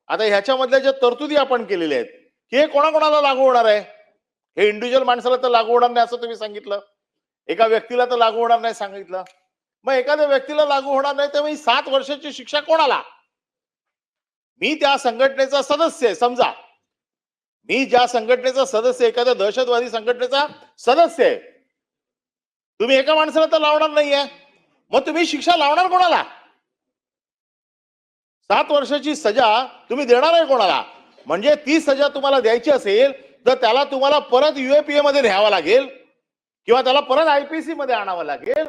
आता ह्याच्यामधल्या ज्या तरतुदी आपण केलेल्या आहेत की हे कोणाकोणाला लागू होणार आहे, हे इंडिव्हिज्युअल माणसाला तर लागू होणार नाही असं तुम्ही सांगितलं, एका व्यक्तीला तर लागू होणार नाही सांगितलं. मग एखाद्या व्यक्तीला लागू होणार नाही तर 7 वर्षाची शिक्षा कोणाला? मी त्या संघटनेचा सदस्य आहे, समजा मी ज्या संघटनेचा सदस्य, एखाद्या दहशतवादी संघटनेचा सदस्य आहे, तुम्ही एका माणसाला तर लावणार नाहीये, मग तुम्ही शिक्षा लावणार कोणाला? 7 वर्षाची सजा तुम्ही देणार आहे कोणाला? म्हणजे ती सजा तुम्हाला द्यायची असेल तर त्याला तुम्हाला परत युएपीए मध्ये न्यावं लागेल किंवा त्याला परत आयपीसी मध्ये आणावं लागेल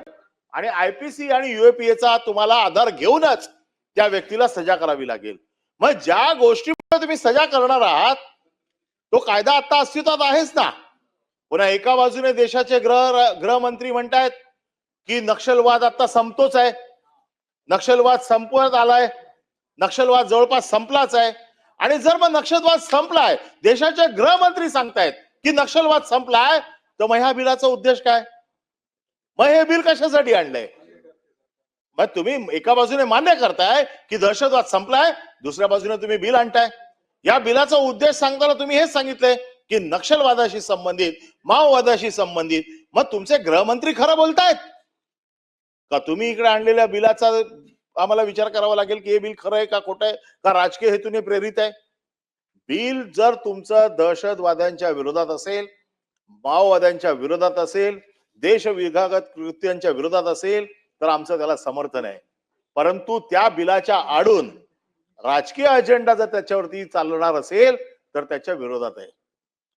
आणि आयपीसी आणि युएपीएचा तुम्हाला आधार घेऊनच त्या व्यक्तीला सजा करावी लागेल. मग ज्या गोष्टीमुळे तुम्ही सजा करणार आहात तो कायदा आता अस्तित्वात आहेच ना. पुन्हा एका बाजूने देशाचे गृहमंत्री म्हणतायत की नक्षलवाद आता संपतोच आहे, नक्षलवाद संपवत आलाय, नक्षलवाद जवळपास संपलाच आहे. आणि जर मग नक्षलवाद संपलाय, देशाचे गृहमंत्री सांगतायत की नक्षलवाद संपलाय, तर मग ह्या बिलाचा उद्देश काय? मग हे बिल कशासाठी आणलंय? मग तुम्ही एका बाजूने मान्य करताय की दहशतवाद संपलाय, दुसऱ्या बाजूने तुम्ही बिल आणताय. या बिलाचा उद्देश सांगताना तुम्ही हेच सांगितलंय की नक्षलवादाशी संबंधित, माओवादाशी संबंधित. मग तुमचे गृहमंत्री खरं बोलतायत का? तुम्ही इकडे आणलेल्या बिलाचा आम्हाला विचार करावा लागेल की हे बिल खरं आहे का खोटं आहे, का राजकीय हेतूने प्रेरित आहे? बिल जर तुमचं दहशतवाद्यांच्या विरोधात असेल, माओवाद्यांच्या विरोधात असेल, देशविघातक कृत्यांच्या विरोधात असेल तर आमचं त्याला समर्थन आहे. परंतु त्या बिलाच्या आडून राजकीय अजेंडा जर त्याच्यावरती चालणार असेल तर त्याच्या विरोधात आहे.